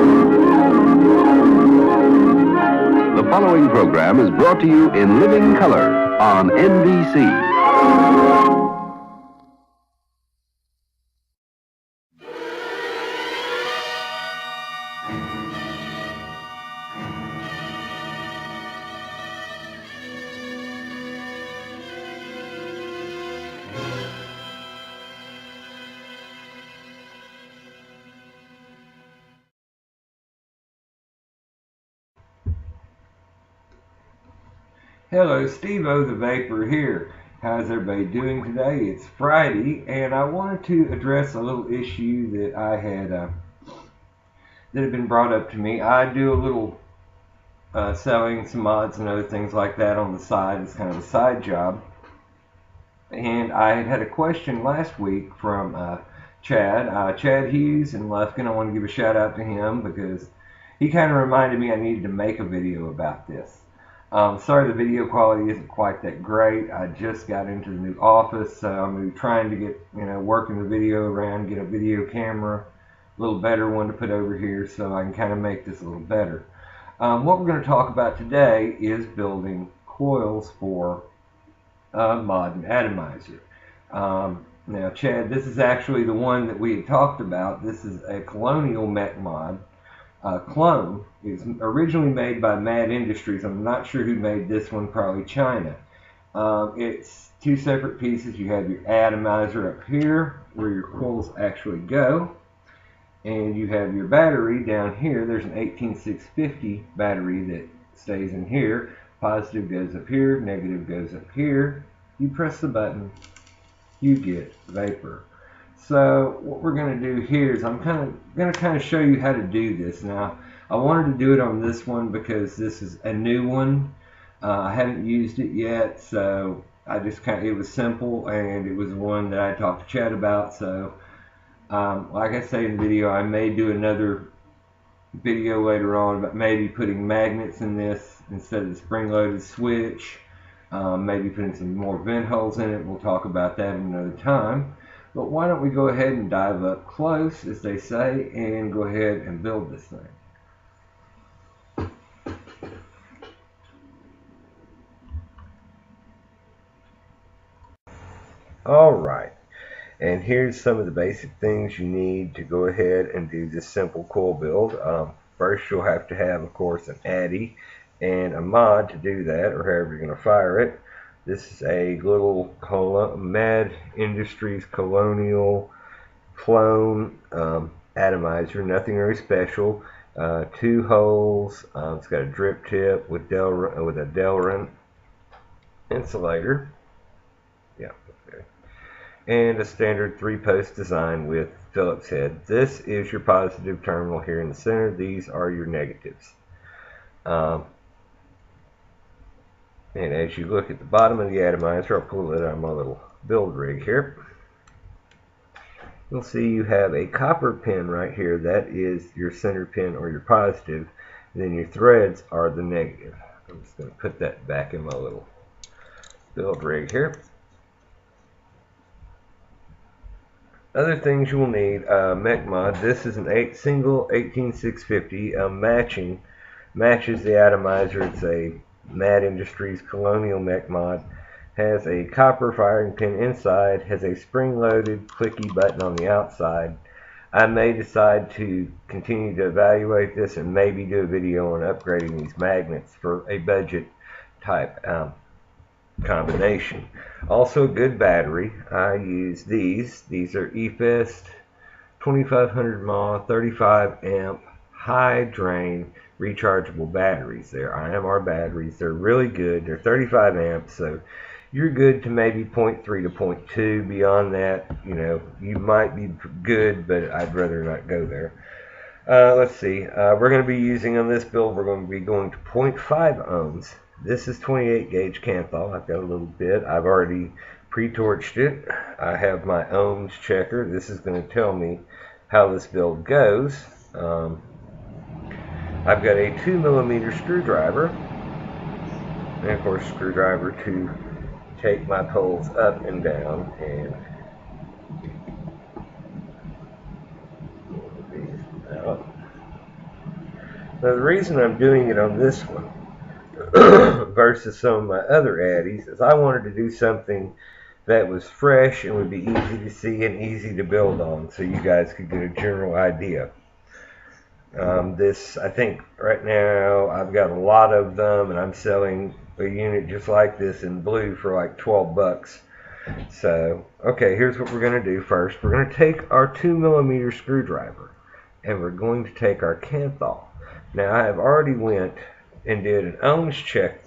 The following program is brought to you in living color on NBC. Hello, Steve-O the Vapor here. How's everybody doing today? It's Friday, and I wanted to address a little issue that I had that had been brought up to me. I do a little selling some mods and other things like that on the side. It's kind of a side job. And I had a question last week from Chad Hughes in Wicking. I want to give a shout out to him because he kind of reminded me I needed to make a video about this. Sorry the video quality isn't quite that great. I just got into the new office, so I'm trying to get, working the video around, get a video camera, a little better one to put over here so I can kind of make this a little better. What we're going to talk about today is building coils for mod and Attomizer. Now, Chad, this is actually the one that we had talked about. This is a Colonial Mech mod. Clone is originally made by Mad Industries. I'm not sure who made this one, probably China. It's two separate pieces. You have your Attomizer up here where your coils actually go, and you have your battery down here. There's an 18650 battery that stays in here. Positive goes up here, negative goes up here. You press the button, you get vapor. So what we're going to do here is I'm going to show you how to do this. Now, I wanted to do it on this one because this is a new one. I haven't used it yet, so I just it was simple, and it was one that I talked to Chad about. So like I say in the video, I may do another video later on about maybe putting magnets in this instead of the spring-loaded switch. Maybe putting some more vent holes in it. We'll talk about that another time. But why don't we go ahead and dive up close, as they say, and go ahead and build this thing. Alright, and here's some of the basic things you need to go ahead and do this simple coil build. First, you'll have to have, of course, an atty and a mod to do that, or however you're going to fire it. This is a little Mad Industries Colonial Clone Attomizer, nothing very special. 2 holes. It's got a drip tip with a Delrin insulator. Yeah, okay. And a standard 3-post design with Phillips head. This is your positive terminal here in the center. These are your negatives. And as you look at the bottom of the atomizer, I'll pull it out of my little build rig here. You'll see you have a copper pin right here. That is your center pin or your positive. And then your threads are the negative. I'm just going to put that back in my little build rig here. Other things you will need, mech mod. This is an single 18650 matches the atomizer. It's a Mad Industries Colonial Mech mod. Has a copper firing pin inside, has a spring-loaded clicky button on the outside. I may decide to continue to evaluate this and maybe do a video on upgrading these magnets for a budget type combination. Also a good battery. I use these. These are EFEST 2500 mAh 35 amp high drain rechargeable batteries. They're IMR batteries. They're really good. They're 35 amps, so you're good to maybe 0.3 to 0.2. Beyond that, you might be good, but I'd rather not go there. Let's see. We're going to be using on this build, we're going to be going to 0.5 ohms. This is 28 gauge Canthal. I've got a little bit. I've already pre-torched it. I have my ohms checker. This is going to tell me how this build goes. I've got a 2mm screwdriver, and of course screwdriver to take my poles up and down, and move these out. Now the reason I'm doing it on this one versus some of my other addies is I wanted to do something that was fresh and would be easy to see and easy to build on, so you guys could get a general idea. This, I think right now I've got a lot of them, and I'm selling a unit just like this in blue for like 12 bucks. So, okay, here's what we're going to do first. We're going to take our 2mm screwdriver, and we're going to take our Kanthal. Now, I have already went and did an ohms check,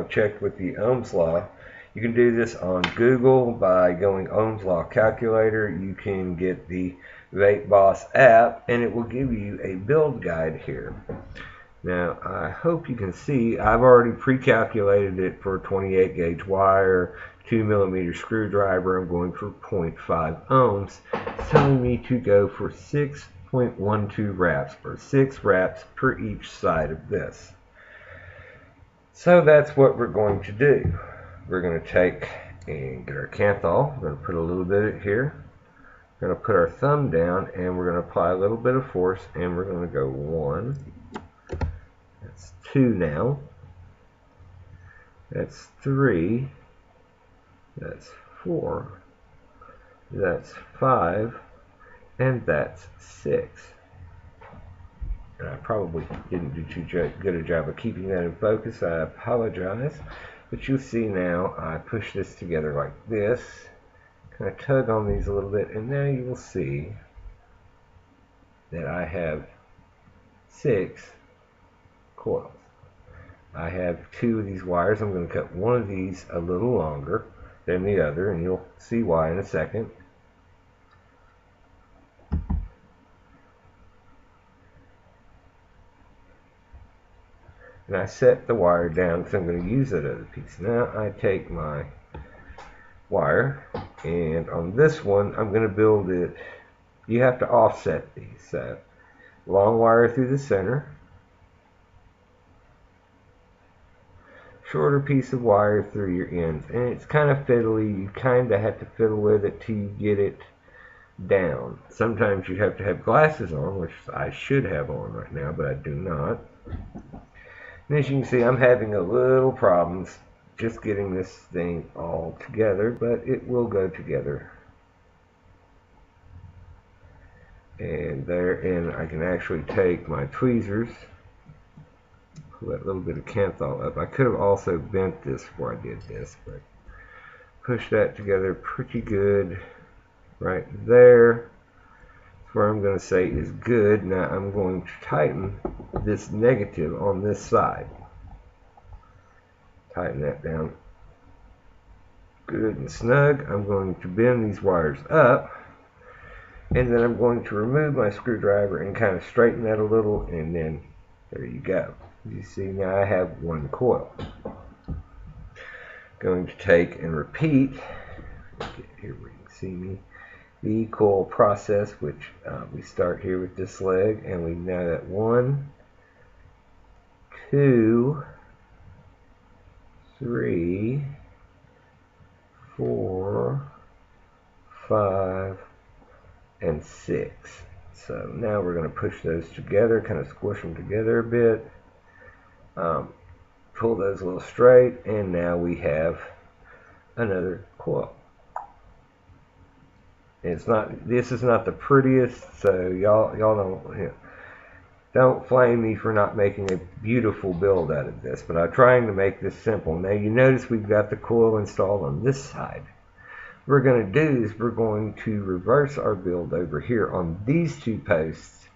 checked with the Ohm's Law. You can do this on Google by going Ohm's Law Calculator. You can get the Vape Boss app, and it will give you a build guide here. Now, I hope you can see I've already pre-calculated it for 28 gauge wire, 2mm screwdriver. I'm going for 0.5 ohms. It's telling me to go for 6.12 wraps, or 6 wraps per each side of this. So that's what we're going to do. We're going to take and get our Kanthal. We're going to put a little bit here. We're going to put our thumb down, and we're going to apply a little bit of force, and we're going to go 1. That's 2 now. That's 3. That's 4. That's 5. And that's 6. And I probably didn't do too good a job of keeping that in focus. I apologize. But you'll see now I push this together like this. Kind of tug on these a little bit, and now you will see that I have 6 coils. I have 2 of these wires. I'm going to cut one of these a little longer than the other, and you'll see why in a second. And I set the wire down because I'm going to use that other piece. Now I take my wire, and on this one I'm going to build it. You have to offset these. So long wire through the center, shorter piece of wire through your ends, and it's kind of fiddly. You kind of have to fiddle with it till you get it down. Sometimes you have to have glasses on, which I should have on right now, but I do not. And as you can see, I'm having a little problems just getting this thing all together, but it will go together. And there, and I can actually take my tweezers, pull that little bit of Kanthal up. I could have also bent this before I did this, but push that together pretty good right there. That's where I'm going to say is good. Now I'm going to tighten this negative on this side. Tighten that down good and snug. I'm going to bend these wires up, and then I'm going to remove my screwdriver and kind of straighten that a little, and then there you go. You see now I have 1 coil. Going to take and repeat, here where you can see me, the coil process, which we start here with this leg, and we now got 1, 2, 3, 4, 5, and 6. So now we're going to push those together, kind of squish them together a bit, pull those a little straight, and now we have another coil. It's not, this is not the prettiest, so y'all don't flame me for not making a beautiful build out of this, but I'm trying to make this simple. Now you notice we've got the coil installed on this side. What we're going to do is we're going to reverse our build over here on these 2 posts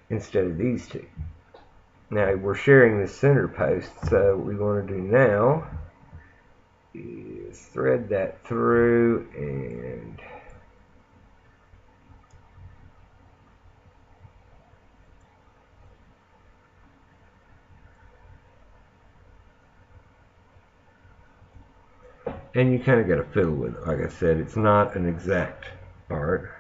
instead of these 2. Now we're sharing the center post, so what we want to do now is thread that through, and you kind of got to fiddle with it. Like I said, it's not an exact art.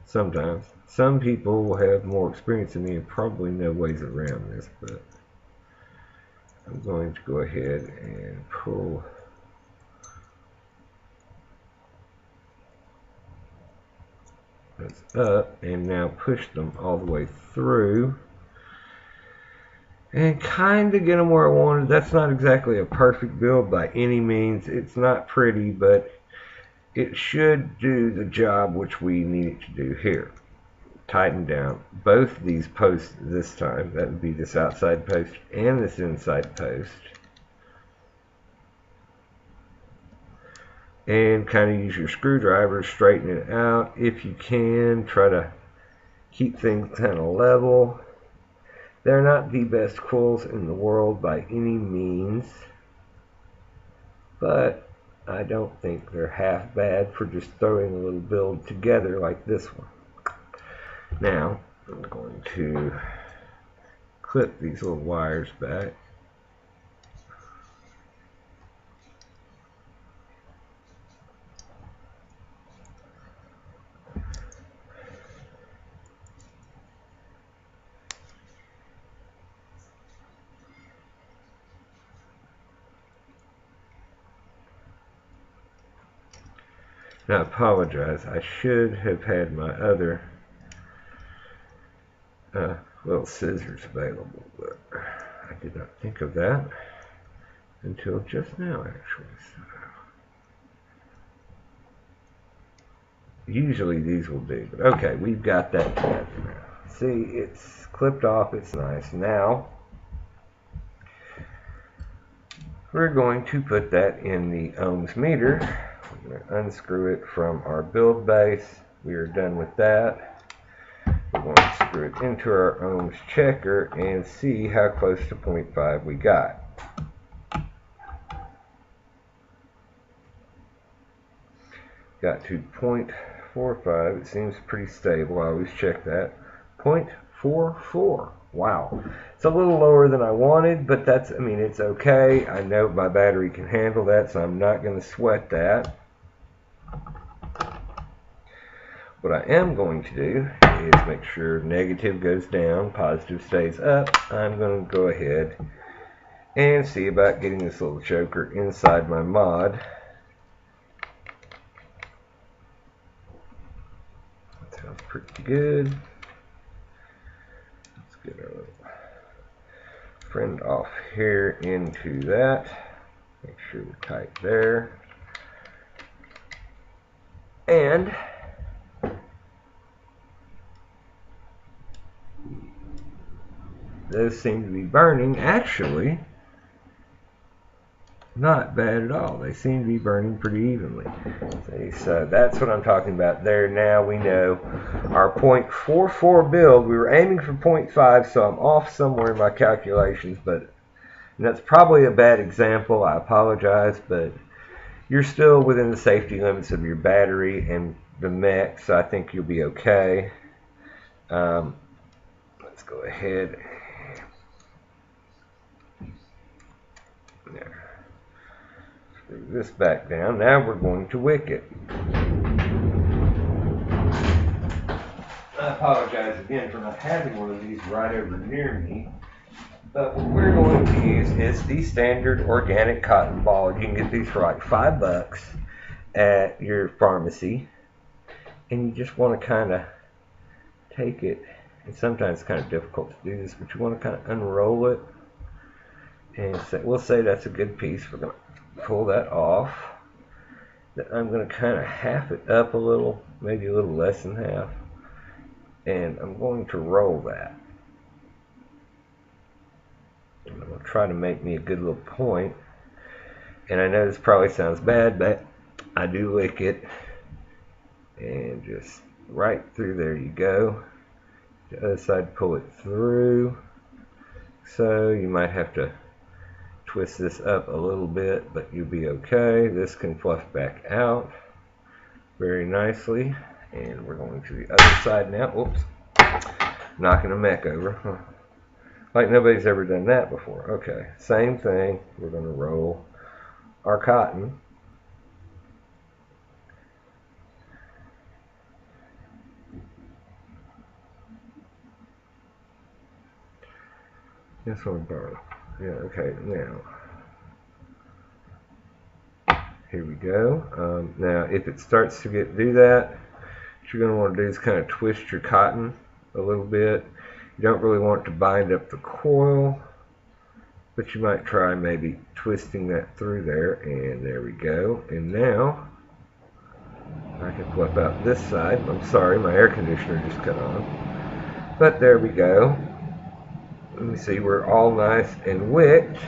Sometimes some people will have more experience than me and probably know ways around this, but I'm going to go ahead and pull this up and now push them all the way through. and kind of get them where I wanted. That's not exactly a perfect build by any means. It's not pretty, but it should do the job which we need it to do here. Tighten down both these posts this time. That would be this outside post and this inside post. And kind of use your screwdriver, straighten it out if you can. Try to keep things kind of level. They're not the best coils in the world by any means, but I don't think they're half bad for just throwing a little build together like this one. Now, I'm going to clip these little wires back. Now, I apologize. I should have had my other little scissors available, but I did not think of that until just now, actually. So, usually these will do, but okay, we've got that together now. See, it's clipped off. It's nice. Now, we're going to put that in the ohms meter. We're going to unscrew it from our build base. We are done with that. We're going to screw it into our ohms checker and see how close to 0.5 we got. Got to 0.45. It seems pretty stable. I always check that. 0.44. Wow. It's a little lower than I wanted, but that's, I mean, it's okay. I know my battery can handle that, so I'm not going to sweat that. What I am going to do is make sure negative goes down, positive stays up. I'm going to go ahead and see about getting this little choker inside my mod. That sounds pretty good. Let's get our little friend off here into that. Make sure we're tight there. And those seem to be burning. Actually, not bad at all. They seem to be burning pretty evenly. See, so that's what I'm talking about there. Now we know our 0.44 build. We were aiming for 0.5, so I'm off somewhere in my calculations, but that's probably a bad example. I apologize, but you're still within the safety limits of your battery and the mech, so I think you'll be okay. Let's go ahead. There. Screw this back down. Now we're going to wick it. I apologize again for not having one of these right over near me. But what we're going to use is the standard organic cotton ball. You can get these for like $5 at your pharmacy. And you just want to kind of take it. And sometimes it's kind of difficult to do this, but you want to kind of unroll it. And we'll say that's a good piece. We're going to pull that off. Then I'm going to kind of half it up a little, maybe a little less than half. And I'm going to roll that. I'm going to try to make me a good little point. And I know this probably sounds bad, but I do lick it. And just right through there you go. The other side, pull it through. So you might have to twist this up a little bit, but you'll be okay. This can fluff back out very nicely. And we're going to the other side now. Whoops. Knocking a mech over. Like nobody's ever done that before. Okay. Same thing. We're going to roll our cotton. This one burn. Yeah, okay, now. Here we go. Now, if it starts to do that, what you're going to want to do is kind of twist your cotton a little bit. You don't really want it to bind up the coil. but you might try maybe twisting that through there, and there we go. And now I can flip out this side. I'm sorry, my air conditioner just cut on. But there we go. Let me see, we're all nice and wicked.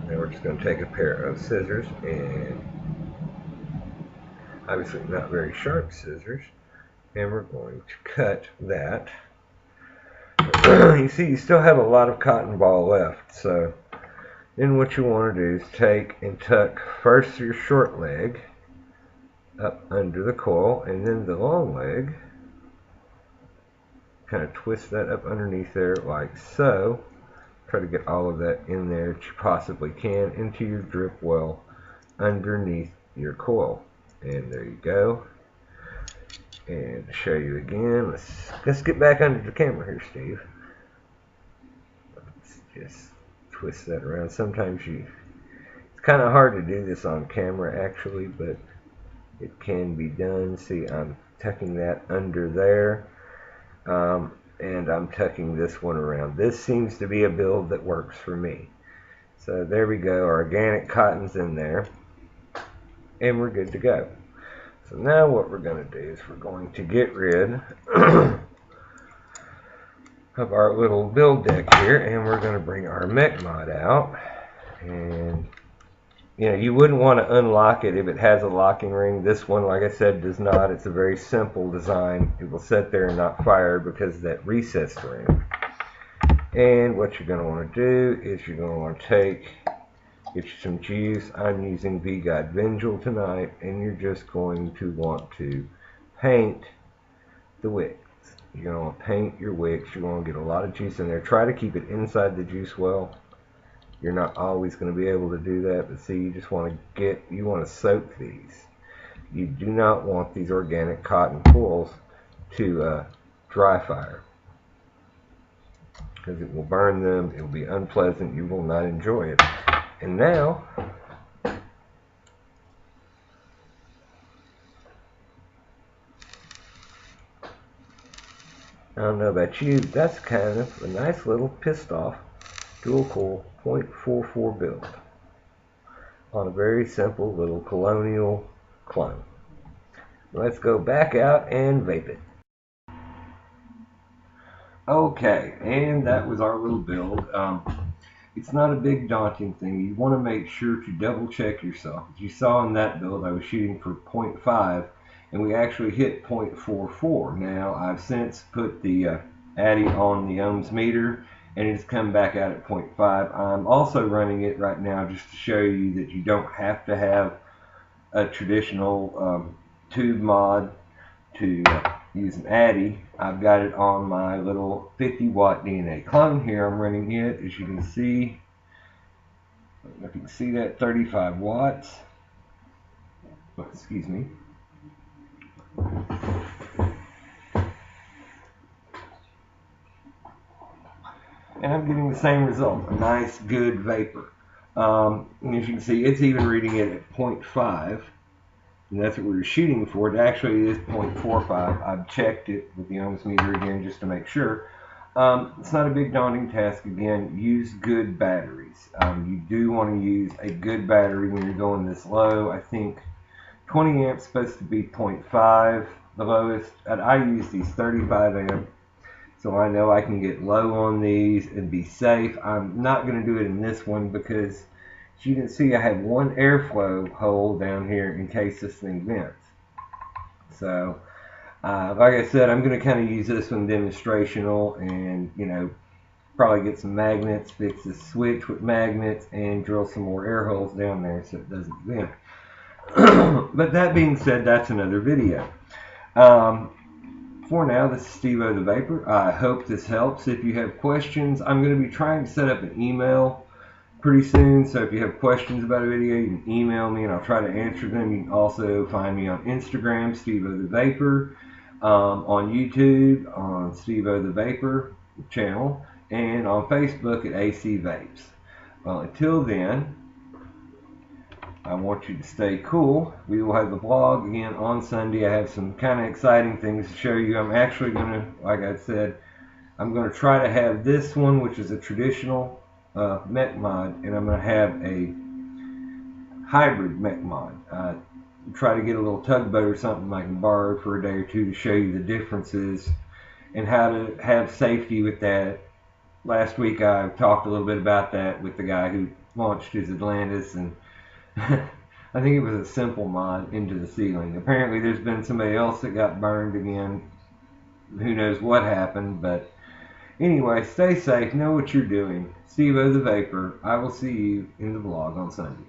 Now we're just going to take a pair of scissors, and obviously not very sharp scissors, and we're going to cut that. You see, you still have a lot of cotton ball left, so then what you want to do is take and tuck first your short leg up under the coil, and then the long leg. Kind of twist that up underneath there like so. Try to get all of that in there that you possibly can into your drip well underneath your coil. And there you go. And to show you again, let's get back under the camera here, Steve. Let's just twist that around. Sometimes it's kind of hard to do this on camera actually, but it can be done. See, I'm tucking that under there. And I'm tucking this one around. This seems to be a build that works for me. So there we go, our organic cotton's in there, and we're good to go. So now what we're going to do is we're going to get rid of our little build deck here, and we're going to bring our mech mod out. And you know, you wouldn't want to unlock it if it has a locking ring. This one, like I said, does not. It's a very simple design. It will sit there and not fire because of that recessed ring. And what you're going to want to do is you're going to want to get you some juice. I'm using V-God Vengeful tonight, and you're just going to want to paint the wicks. You're going to want to paint your wicks. You're going to get a lot of juice in there. Try to keep it inside the juice well. You're not always going to be able to do that, but see, you just want to soak these. You do not want these organic cotton coils to dry fire, because it will burn them. It will be unpleasant. You will not enjoy it. And now, I don't know about you, that's kind of a nice little pissed off dual coil 0.44 build on a very simple little Colonial Clone. Let's go back out and vape it. Okay, and that was our little build. It's not a big daunting thing. You want to make sure to double check yourself. As you saw in that build, I was shooting for 0.5, and we actually hit 0.44. Now, I've since put the atty on the ohms meter, and it's come back out at 0.5. I'm also running it right now just to show you that you don't have to have a traditional tube mod to use an atty. I've got it on my little 50 watt DNA clone here. I'm running it, as you can see. I don't know if you can see that, 35 watts. Oh, excuse me. And I'm getting the same result, a nice, good vapor. And as you can see, it's even reading it at 0.5, and that's what we were shooting for. It actually is 0.45. I've checked it with the ohms meter again just to make sure. It's not a big daunting task. Again, use good batteries. You do want to use a good battery when you're going this low. I think 20 amps is supposed to be 0.5, the lowest. And I use these 35 amp. So I know I can get low on these and be safe. I'm not going to do it in this one because, as you can see, I have one airflow hole down here in case this thing vents. So, like I said, I'm going to kind of use this one demonstrational and, you know, probably get some magnets, fix the switch with magnets, and drill some more air holes down there so it doesn't vent. But that being said, that's another video. For now, this is Steve-O the Vapor. I hope this helps. If you have questions, I'm going to be trying to set up an email pretty soon. So if you have questions about a video, you can email me and I'll try to answer them. You can also find me on Instagram, Steve-O the Vapor, on YouTube, on Steve-O the Vapor channel, and on Facebook at AC Vapes. Well, until then, I want you to stay cool. We will have the vlog again on Sunday. I have some kind of exciting things to show you. I'm actually going to, like I said, I'm going to try to have this one, which is a traditional mech mod, and I'm going to have a hybrid mech mod. Try to get a little tugboat or something I can borrow for a day or two to show you the differences and how to have safety with that. Last week I talked a little bit about that with the guy who launched his Atlantis, and I think it was a simple mod into the ceiling. Apparently there's been somebody else that got burned again. Who knows what happened, but anyway, stay safe, know what you're doing. Steve-O the Vapor. I will see you in the vlog on Sunday.